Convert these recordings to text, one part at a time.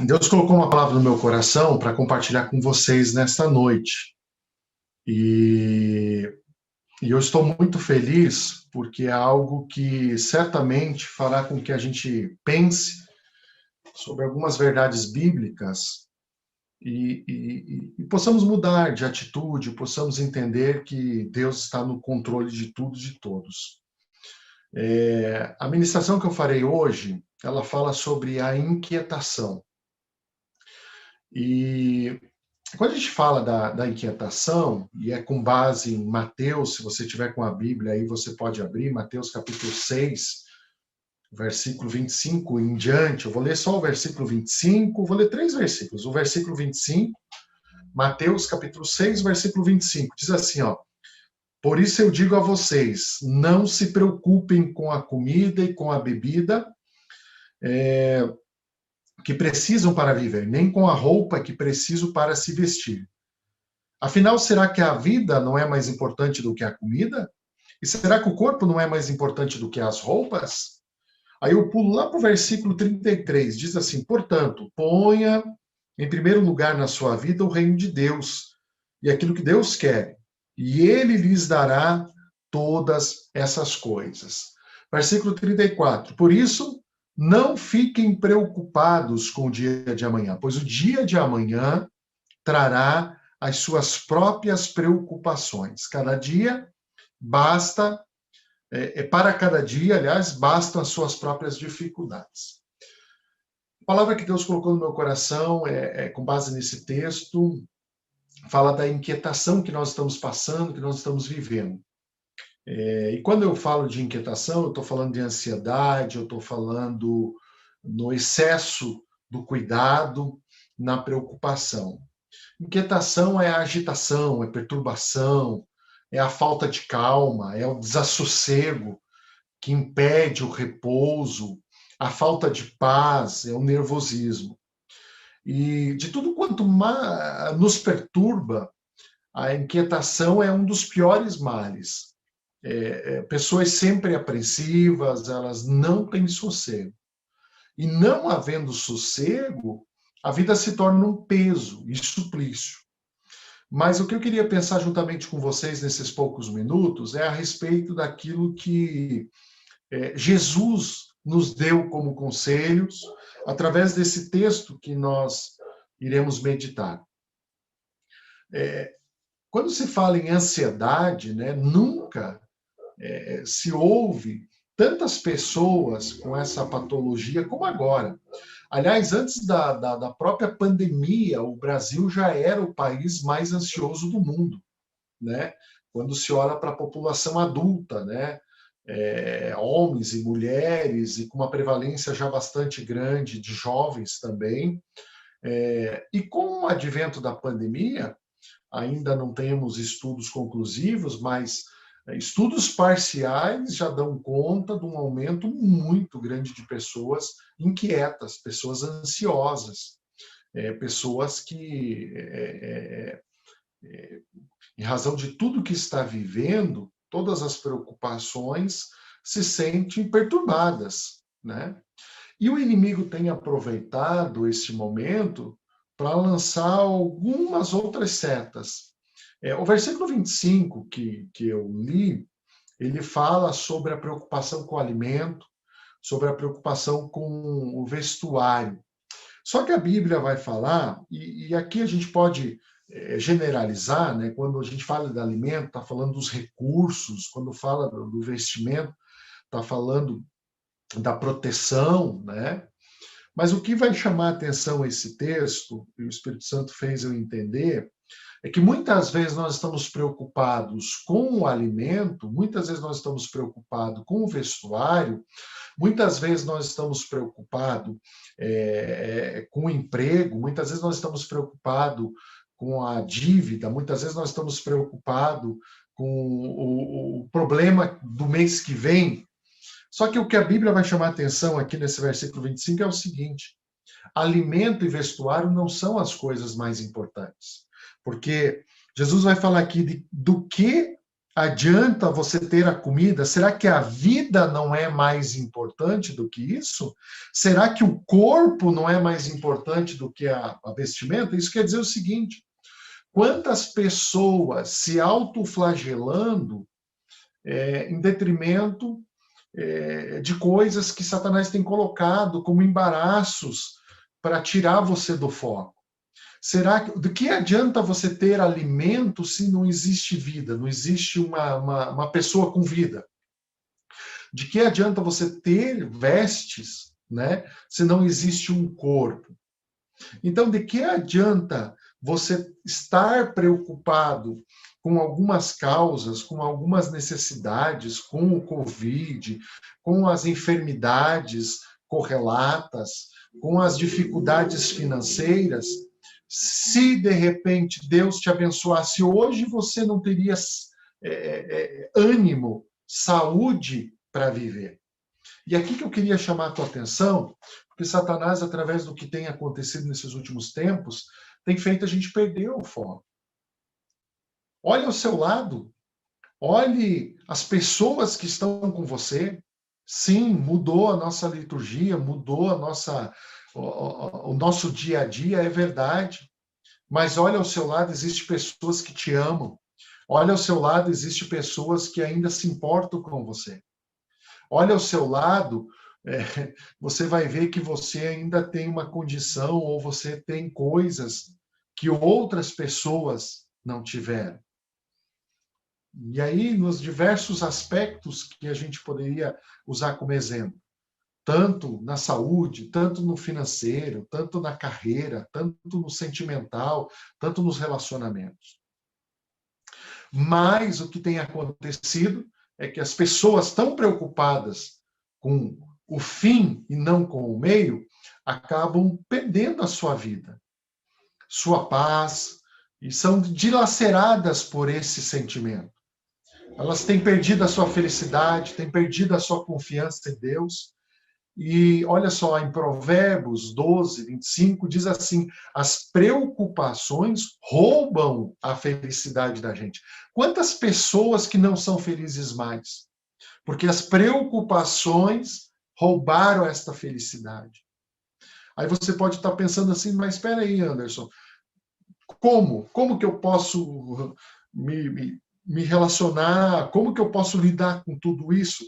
Deus colocou uma palavra no meu coração para compartilhar com vocês nesta noite. E, e eu estou muito feliz porque é algo que certamente fará com que a gente pense sobre algumas verdades bíblicas e possamos mudar de atitude, possamos entender que Deus está no controle de tudo e de todos. A ministração que eu farei hoje, ela fala sobre a inquietação. E quando a gente fala da inquietação, e é com base em Mateus, se você tiver com a Bíblia aí, você pode abrir, Mateus capítulo 6, versículo 25 em diante. Eu vou ler só o versículo 25, vou ler 3 versículos. O versículo 25, Mateus capítulo 6, versículo 25, diz assim, ó: Por isso eu digo a vocês, não se preocupem com a comida e com a bebida, que precisam para viver, nem com a roupa que precisam para se vestir. Afinal, será que a vida não é mais importante do que a comida? E será que o corpo não é mais importante do que as roupas? Aí eu pulo lá para o versículo 33, diz assim: Portanto, ponha em primeiro lugar na sua vida o reino de Deus e aquilo que Deus quer, e Ele lhes dará todas essas coisas. Versículo 34, por isso, não fiquem preocupados com o dia de amanhã, pois o dia de amanhã trará as suas próprias preocupações. Cada dia basta, para cada dia, aliás, bastam as suas próprias dificuldades. A palavra que Deus colocou no meu coração com base nesse texto, fala da inquietação que nós estamos passando, que nós estamos vivendo. E quando eu falo de inquietação, eu estou falando de ansiedade, eu estou falando no excesso do cuidado, na preocupação. Inquietação é a agitação, é perturbação, é a falta de calma, é o desassossego que impede o repouso, a falta de paz, é o nervosismo. E de tudo quanto nos perturba, a inquietação é um dos piores males. Pessoas sempre apreensivas, elas não têm sossego. E não havendo sossego, a vida se torna um peso e suplício. Mas o que eu queria pensar juntamente com vocês nesses poucos minutos é a respeito daquilo que Jesus nos deu como conselhos através desse texto que nós iremos meditar. Quando se fala em ansiedade, né, nunca se ouve tantas pessoas com essa patologia como agora. Aliás, antes da própria pandemia, o Brasil já era o país mais ansioso do mundo, né? Quando se olha para a população adulta, né? Homens e mulheres, e com uma prevalência já bastante grande de jovens também. E com o advento da pandemia, ainda não temos estudos conclusivos, mas estudos parciais já dão conta de um aumento muito grande de pessoas inquietas, pessoas ansiosas, pessoas que, em razão de tudo que está vivendo, todas as preocupações se sentem perturbadas, né? E o inimigo tem aproveitado esse momento para lançar algumas outras setas. O versículo 25 que eu li, ele fala sobre a preocupação com o alimento, sobre a preocupação com o vestuário. Só que a Bíblia vai falar, e aqui a gente pode generalizar, né? Quando a gente fala de alimento, está falando dos recursos, quando fala do vestimento, está falando da proteção, né? Mas o que vai chamar a atenção esse texto, e o Espírito Santo fez eu entender, é que muitas vezes nós estamos preocupados com o alimento, muitas vezes nós estamos preocupados com o vestuário, muitas vezes nós estamos preocupados com o emprego, muitas vezes nós estamos preocupados com a dívida, muitas vezes nós estamos preocupados com o problema do mês que vem. Só que o que a Bíblia vai chamar a atenção aqui nesse versículo 25 é o seguinte: alimento e vestuário não são as coisas mais importantes. Porque Jesus vai falar aqui do que adianta você ter a comida? Será que a vida não é mais importante do que isso? Será que o corpo não é mais importante do que a vestimenta? Isso quer dizer o seguinte: quantas pessoas se autoflagelando em detrimento de coisas que Satanás tem colocado como embaraços para tirar você do foco? Será que do que adianta você ter alimento se não existe vida, não existe uma pessoa com vida? De que adianta você ter vestes, né, se não existe um corpo? Então, de que adianta você estar preocupado com algumas causas, com algumas necessidades, com o Covid, com as enfermidades correlatas, com as dificuldades financeiras, se de repente Deus te abençoasse hoje, você não teria ânimo, saúde para viver. E aqui que eu queria chamar a tua atenção, porque Satanás, através do que tem acontecido nesses últimos tempos, tem feito a gente perder o foco. Olhe ao seu lado, olhe as pessoas que estão com você. Sim, mudou a nossa liturgia, mudou o nosso dia a dia, é verdade. Mas olha ao seu lado, existem pessoas que te amam. Olha ao seu lado, existem pessoas que ainda se importam com você. Olha ao seu lado, você vai ver que você ainda tem uma condição ou você tem coisas que outras pessoas não tiveram. E aí, nos diversos aspectos que a gente poderia usar como exemplo, tanto na saúde, tanto no financeiro, tanto na carreira, tanto no sentimental, tanto nos relacionamentos. Mas o que tem acontecido é que as pessoas tão preocupadas com o fim e não com o meio, acabam perdendo a sua vida, sua paz, e são dilaceradas por esse sentimento. Elas têm perdido a sua felicidade, têm perdido a sua confiança em Deus. E olha só, em Provérbios 12, 25, diz assim: as preocupações roubam a felicidade da gente. Quantas pessoas que não são felizes mais? Porque as preocupações roubaram esta felicidade. Aí você pode estar pensando assim, mas espera aí, Anderson, como que eu posso me relacionar? Como que eu posso lidar com tudo isso?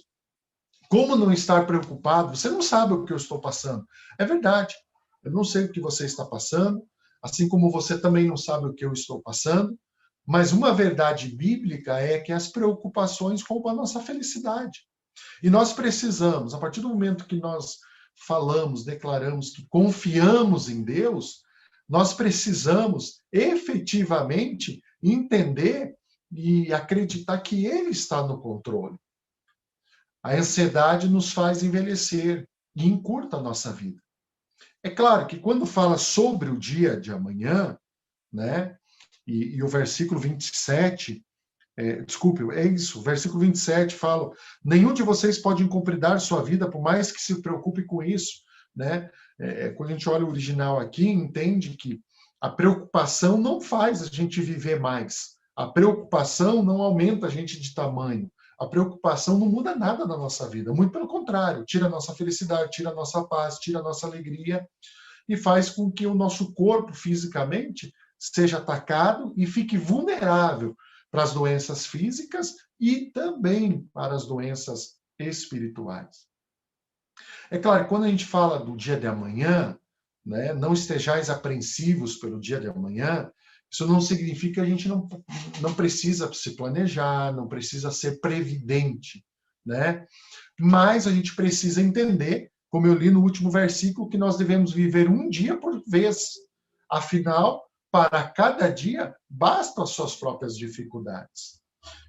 Como não estar preocupado? Você não sabe o que eu estou passando. É verdade. Eu não sei o que você está passando, assim como você também não sabe o que eu estou passando. Mas uma verdade bíblica é que as preocupações roubam a nossa felicidade. E nós precisamos, a partir do momento que nós falamos, declaramos que confiamos em Deus, nós precisamos efetivamente entender e acreditar que Ele está no controle. A ansiedade nos faz envelhecer e encurta a nossa vida. É claro que quando fala sobre o dia de amanhã, né, e o versículo 27, desculpe, é isso, o versículo 27 fala: nenhum de vocês pode incumpridar sua vida, por mais que se preocupe com isso. Né? Quando a gente olha o original aqui, entende que a preocupação não faz a gente viver mais. A preocupação não aumenta a gente de tamanho. A preocupação não muda nada na nossa vida. Muito pelo contrário, tira a nossa felicidade, tira a nossa paz, tira a nossa alegria e faz com que o nosso corpo fisicamente seja atacado e fique vulnerável para as doenças físicas e também para as doenças espirituais. É claro, quando a gente fala do dia de amanhã, né, não estejais apreensivos pelo dia de amanhã, isso não significa que a gente não precisa se planejar, não precisa ser previdente, né? Mas a gente precisa entender, como eu li no último versículo, que nós devemos viver um dia por vez. Afinal, para cada dia, bastam as suas próprias dificuldades.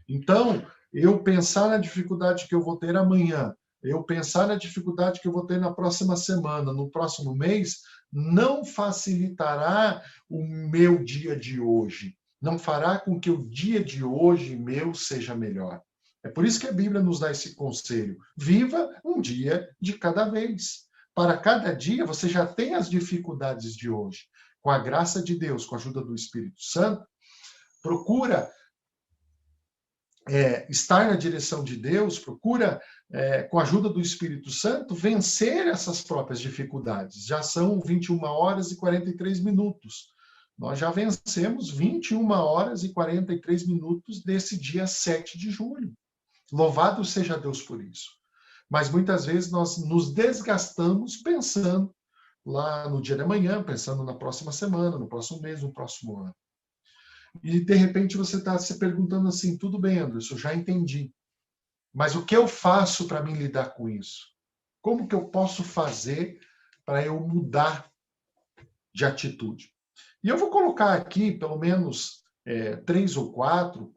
Então, eu pensar na dificuldade que eu vou ter amanhã, eu pensar na dificuldade que eu vou ter na próxima semana, no próximo mês, não facilitará o meu dia de hoje. Não fará com que o dia de hoje meu seja melhor. É por isso que a Bíblia nos dá esse conselho. Viva um dia de cada vez. Para cada dia, você já tem as dificuldades de hoje. Com a graça de Deus, com a ajuda do Espírito Santo, procura estar na direção de Deus, procura, com a ajuda do Espírito Santo, vencer essas próprias dificuldades. Já são 21 horas e 43 minutos. Nós já vencemos 21 horas e 43 minutos desse dia 7 de julho. Louvado seja Deus por isso. Mas muitas vezes nós nos desgastamos pensando lá no dia de amanhã, pensando na próxima semana, no próximo mês, no próximo ano. E, de repente, você está se perguntando assim, tudo bem, Anderson, já entendi. Mas o que eu faço para me lidar com isso? Como que eu posso fazer para eu mudar de atitude? E eu vou colocar aqui, pelo menos, 3 ou 4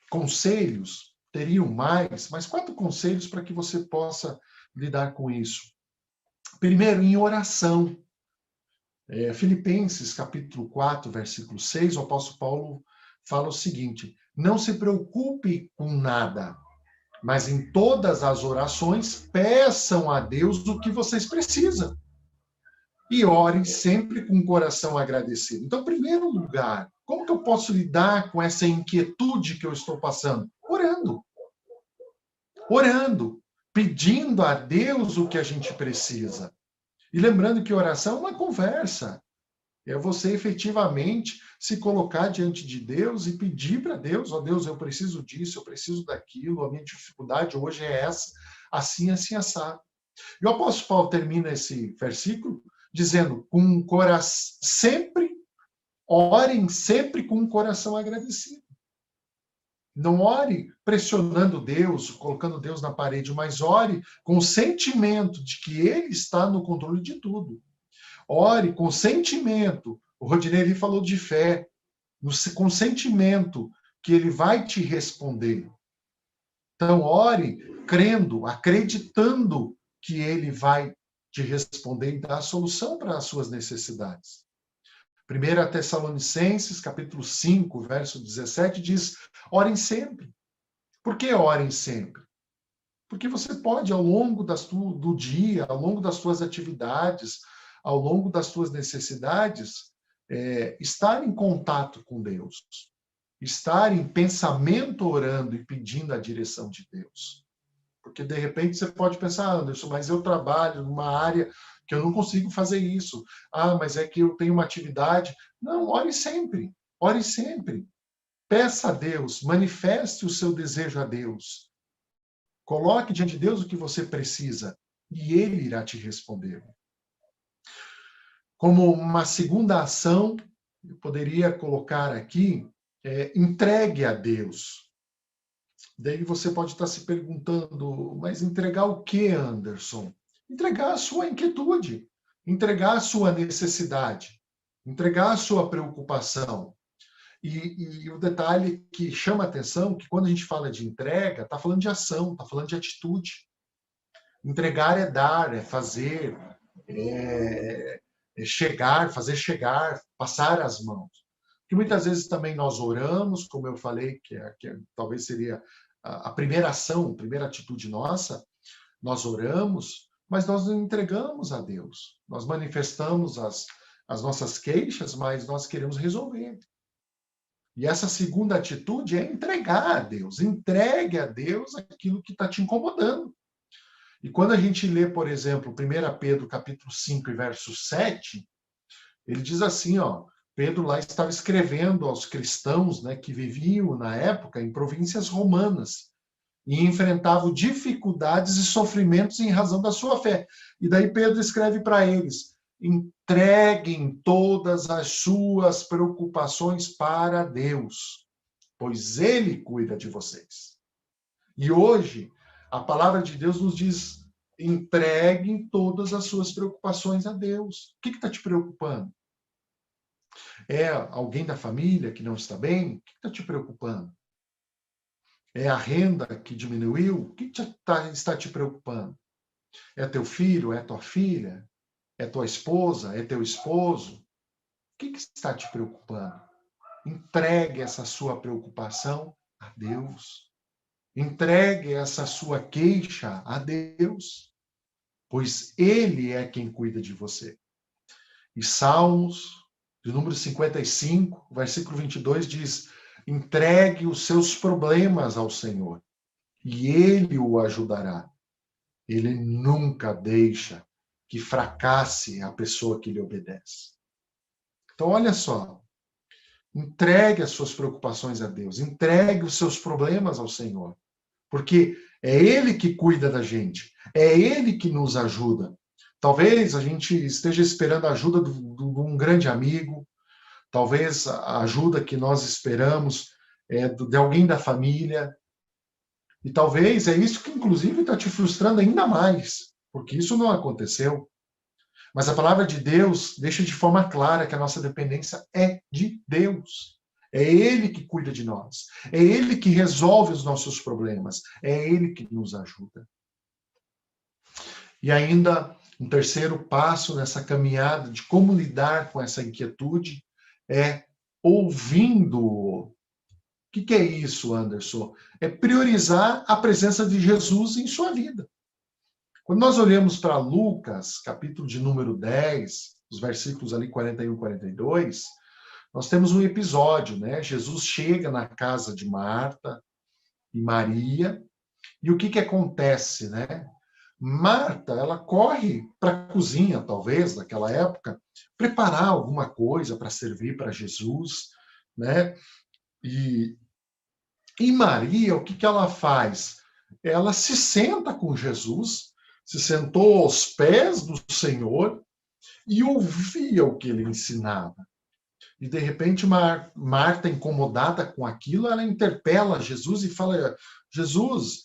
conselhos, teriam mais, mas 4 conselhos para que você possa lidar com isso. Primeiro, em oração. Filipenses, capítulo 4, versículo 6, o apóstolo Paulo fala o seguinte: não se preocupe com nada, mas em todas as orações peçam a Deus o que vocês precisam. E orem sempre com o coração agradecido. Então, em primeiro lugar, como que eu posso lidar com essa inquietude que eu estou passando? Orando. Orando, pedindo a Deus o que a gente precisa. E lembrando que oração é uma conversa. É você efetivamente se colocar diante de Deus e pedir para Deus, ó Deus, eu preciso disso, eu preciso daquilo, a minha dificuldade hoje é essa, assim, assim, assado. E o apóstolo Paulo termina esse versículo dizendo, orem sempre com um coração agradecido. Não ore pressionando Deus, colocando Deus na parede, mas ore com o sentimento de que Ele está no controle de tudo. Ore com sentimento. O Rodinei falou de fé, com sentimento que Ele vai te responder. Então, ore crendo, acreditando que Ele vai te responder e dar a solução para as suas necessidades. 1 Tessalonicenses, capítulo 5, verso 17, diz, orem sempre. Por que orem sempre? Porque você pode, ao longo do dia, ao longo das suas atividades, ao longo das suas necessidades, estar em contato com Deus. Estar em pensamento orando e pedindo a direção de Deus. Porque, de repente, você pode pensar, Anderson, mas eu trabalho numa área que eu não consigo fazer isso. Mas é que eu tenho uma atividade. Não, ore sempre. Ore sempre. Peça a Deus, manifeste o seu desejo a Deus. Coloque diante de Deus o que você precisa e Ele irá te responder. Como uma segunda ação, eu poderia colocar aqui, entregue a Deus. Daí você pode estar se perguntando, mas entregar o que, Anderson? Entregar a sua inquietude, entregar a sua necessidade, entregar a sua preocupação. E o detalhe que chama a atenção, que quando a gente fala de entrega, está falando de ação, está falando de atitude. Entregar é dar, é fazer, é chegar, fazer chegar, passar as mãos. Que muitas vezes também nós oramos, como eu falei, que talvez seria a primeira ação, a primeira atitude nossa, nós oramos, mas nós não entregamos a Deus. Nós manifestamos as nossas queixas, mas nós queremos resolver. E essa segunda atitude é entregar a Deus. Entregue a Deus aquilo que está te incomodando. E quando a gente lê, por exemplo, 1 Pedro capítulo 5, verso 7, ele diz assim, Pedro lá estava escrevendo aos cristãos, né, que viviam na época em províncias romanas e enfrentavam dificuldades e sofrimentos em razão da sua fé. E daí Pedro escreve para eles, entreguem todas as suas preocupações para Deus, pois Ele cuida de vocês. E hoje, a palavra de Deus nos diz, entreguem todas as suas preocupações a Deus. O que está te preocupando? É alguém da família que não está bem? O que está te preocupando? É a renda que diminuiu? O que está te preocupando? É teu filho? É tua filha? É tua esposa? É teu esposo? O que está te preocupando? Entregue essa sua preocupação a Deus. Entregue essa sua queixa a Deus, pois Ele é quem cuida de você. E Salmos, de número 55, versículo 22, diz, Entregue os seus problemas ao Senhor e Ele o ajudará. Ele nunca deixa que fracasse a pessoa que lhe obedece. Então, olha só. Entregue as suas preocupações a Deus. Entregue os seus problemas ao Senhor. Porque é Ele que cuida da gente. É Ele que nos ajuda. Talvez a gente esteja esperando a ajuda de um grande amigo. Talvez a ajuda que nós esperamos é de alguém da família. E talvez é isso que, inclusive, está te frustrando ainda mais. Porque isso não aconteceu. Mas a palavra de Deus deixa de forma clara que a nossa dependência é de Deus. É Ele que cuida de nós. É Ele que resolve os nossos problemas. É Ele que nos ajuda. E ainda, um terceiro passo nessa caminhada de como lidar com essa inquietude é ouvindo-o. O que é isso, Anderson? É priorizar a presença de Jesus em sua vida. Quando nós olhamos para Lucas, capítulo de número 10, os versículos ali 41 e 42, nós temos um episódio, né? Jesus chega na casa de Marta e Maria, e o que acontece, né? Marta, ela corre para a cozinha, talvez, naquela época, preparar alguma coisa para servir para Jesus, né? E Maria, o que ela faz? Ela se senta com Jesus, se sentou aos pés do Senhor e ouvia o que ele ensinava. E, de repente, Marta, incomodada com aquilo, ela interpela Jesus e fala, Jesus,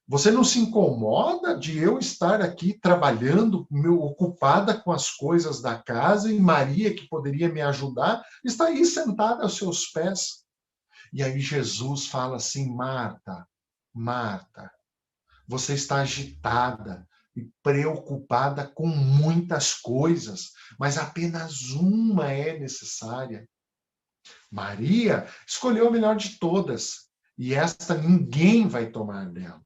você não se incomoda de eu estar aqui trabalhando, ocupada com as coisas da casa, e Maria, que poderia me ajudar, está aí sentada aos seus pés? E aí Jesus fala assim, Marta, Marta, você está agitada e preocupada com muitas coisas, mas apenas uma é necessária. Maria escolheu a melhor de todas, e esta ninguém vai tomar dela.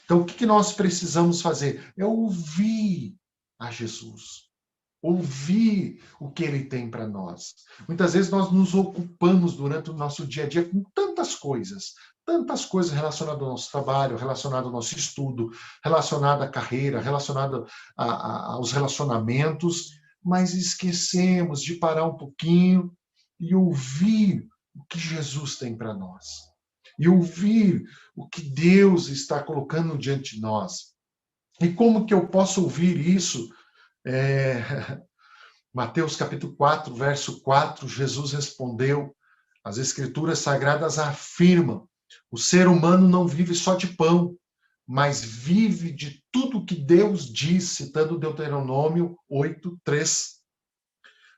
Então, o que nós precisamos fazer? É ouvir a Jesus. Ouvir o que ele tem para nós. Muitas vezes nós nos ocupamos durante o nosso dia a dia com tantas coisas relacionadas ao nosso trabalho, relacionadas ao nosso estudo, relacionadas à carreira, relacionadas aos relacionamentos, mas esquecemos de parar um pouquinho e ouvir o que Jesus tem para nós. E ouvir o que Deus está colocando diante de nós. E como que eu posso ouvir isso? Mateus capítulo 4, verso 4, Jesus respondeu, as Escrituras Sagradas afirmam, o ser humano não vive só de pão, mas vive de tudo que Deus diz, citando Deuteronômio 8, 3.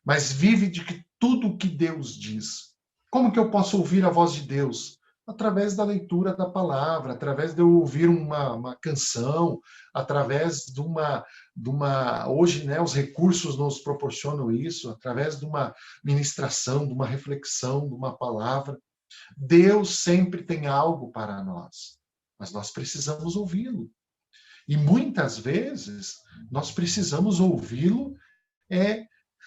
Mas vive de tudo que Deus diz. Como que eu posso ouvir a voz de Deus? Através da leitura da palavra, através de eu ouvir uma canção, através de uma... Hoje, né, os recursos nos proporcionam isso, através de uma ministração, de uma reflexão, de uma palavra. Deus sempre tem algo para nós, mas nós precisamos ouvi-lo. E muitas vezes nós precisamos ouvi-lo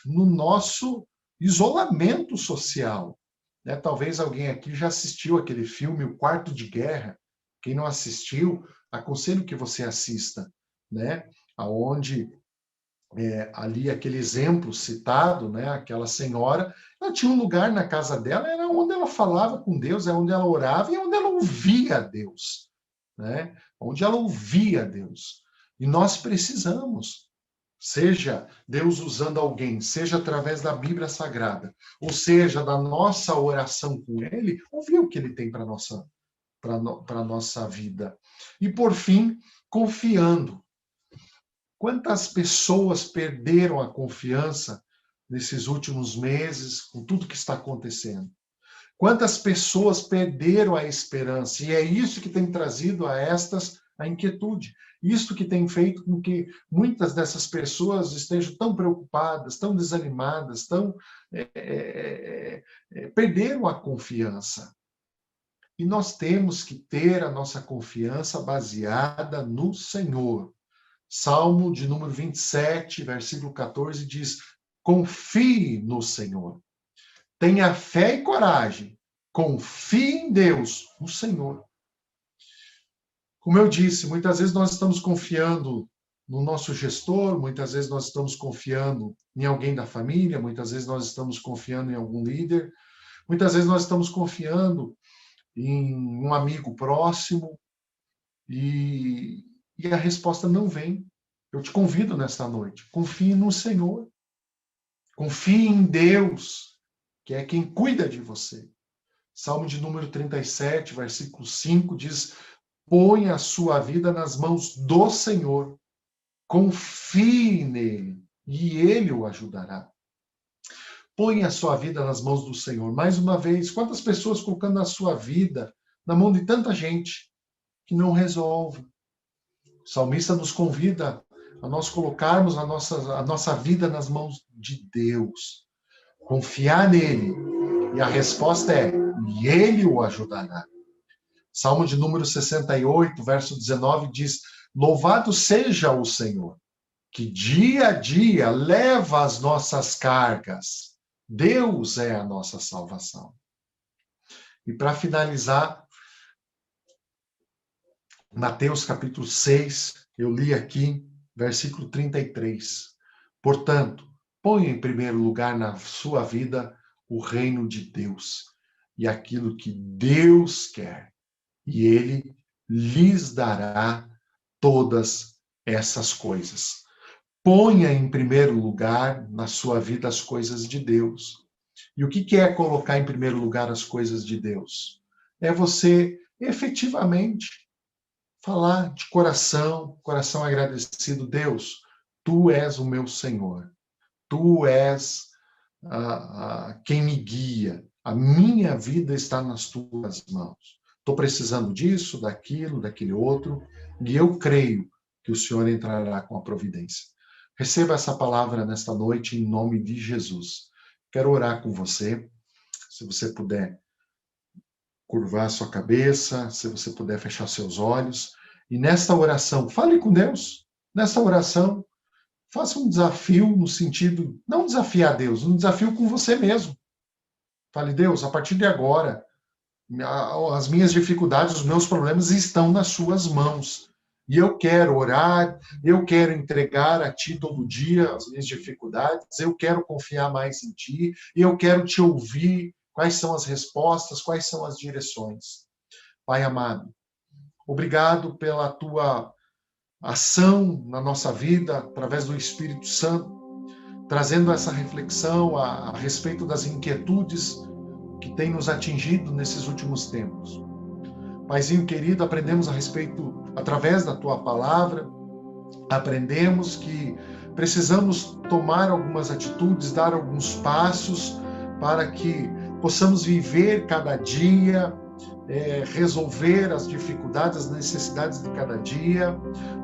no nosso isolamento social. Né? Talvez alguém aqui já assistiu aquele filme O Quarto de Guerra. Quem não assistiu, aconselho que você assista, né? Aonde ali aquele exemplo citado, né? Aquela senhora, ela tinha um lugar na casa dela, era onde ela falava com Deus, é onde ela orava e onde ela ouvia Deus, né? Onde ela ouvia Deus. E nós precisamos, seja Deus usando alguém, seja através da Bíblia Sagrada, ou seja, da nossa oração com Ele, ouvir o que Ele tem para a nossa vida. E, por fim, confiando. Quantas pessoas perderam a confiança nesses últimos meses, com tudo que está acontecendo? Quantas pessoas perderam a esperança? E é isso que tem trazido a inquietude. Isso que tem feito com que muitas dessas pessoas estejam tão preocupadas, tão desanimadas, perderam a confiança. E nós temos que ter a nossa confiança baseada no Senhor. Salmo de número 27, versículo 14, diz, confie no Senhor. Tenha fé e coragem. Confie em Deus, no Senhor. Como eu disse, muitas vezes nós estamos confiando no nosso gestor, muitas vezes nós estamos confiando em alguém da família, muitas vezes nós estamos confiando em algum líder, muitas vezes nós estamos confiando em um amigo próximo e a resposta não vem. Eu te convido nesta noite, confie no Senhor, confie em Deus, que é quem cuida de você. Salmo de número 37, versículo 5 diz: põe a sua vida nas mãos do Senhor, confie nele e ele o ajudará. Põe a sua vida nas mãos do Senhor. Mais uma vez, quantas pessoas colocando a sua vida na mão de tanta gente que não resolve? O salmista nos convida a nós colocarmos a nossa vida nas mãos de Deus, confiar nele, e a resposta é: e ele o ajudará. Salmo de número 68, verso 19 diz: louvado seja o Senhor, que dia a dia leva as nossas cargas. Deus é a nossa salvação. E para finalizar, Mateus capítulo 6, eu li aqui, versículo 33. Portanto, ponha em primeiro lugar na sua vida o reino de Deus e aquilo que Deus quer, e ele lhes dará todas essas coisas. Ponha em primeiro lugar na sua vida as coisas de Deus. E o que é colocar em primeiro lugar as coisas de Deus? É você efetivamente falar de coração agradecido: Deus, tu és o meu Senhor, tu és quem me guia, a minha vida está nas tuas mãos. Estou precisando disso, daquilo, daquele outro, e eu creio que o Senhor entrará com a providência. Receba essa palavra nesta noite em nome de Jesus. Quero orar com você. Se você puder curvar sua cabeça, se você puder fechar seus olhos. E nesta oração, fale com Deus. Nesta oração, faça um desafio no sentido, não desafiar Deus, um desafio com você mesmo. Fale: Deus, a partir de agora, as minhas dificuldades, os meus problemas estão nas suas mãos. E eu quero orar, eu quero entregar a Ti todo dia as minhas dificuldades, eu quero confiar mais em Ti, e eu quero Te ouvir, quais são as respostas, quais são as direções. Pai amado, obrigado pela Tua ação na nossa vida, através do Espírito Santo, trazendo essa reflexão a respeito das inquietudes que tem nos atingido nesses últimos tempos. Paizinho querido, aprendemos a respeito, através da Tua palavra, aprendemos que precisamos tomar algumas atitudes, dar alguns passos para que possamos viver cada dia, resolver as dificuldades, as necessidades de cada dia,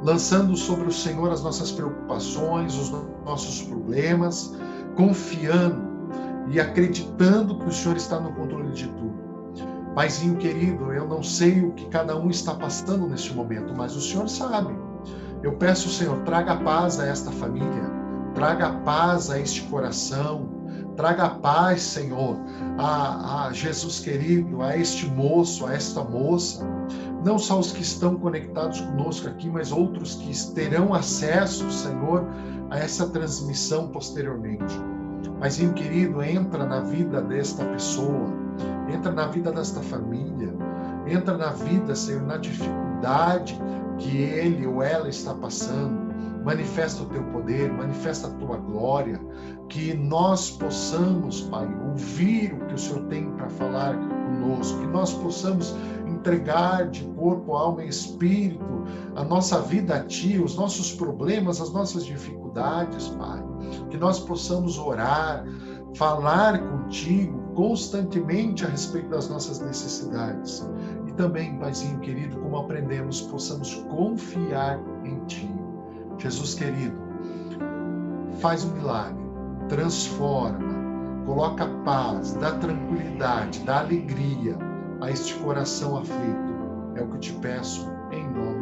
lançando sobre o Senhor as nossas preocupações, os nossos problemas, confiando e acreditando que o Senhor está no controle de tudo. Paizinho querido, eu não sei o que cada um está passando neste momento, mas o Senhor sabe. Eu peço, Senhor, traga paz a esta família, traga paz a este coração, traga paz, Senhor, a Jesus querido, a este moço, a esta moça, não só os que estão conectados conosco aqui, mas outros que terão acesso, Senhor, a essa transmissão posteriormente. Paizinho querido, entra na vida desta pessoa, entra na vida desta família, entra na vida, Senhor, na dificuldade que ele ou ela está passando. Manifesta o Teu poder, manifesta a Tua glória, que nós possamos, Pai, ouvir o que o Senhor tem para falar conosco, que nós possamos entregar de corpo, alma e espírito a nossa vida a Ti, os nossos problemas, as nossas dificuldades, Pai, que nós possamos orar, falar contigo constantemente a respeito das nossas necessidades. E também, Paizinho querido, como aprendemos, possamos confiar em Ti. Jesus querido, faz um milagre, transforma, coloca paz, dá tranquilidade, dá alegria a este coração aflito. É o que eu te peço em nome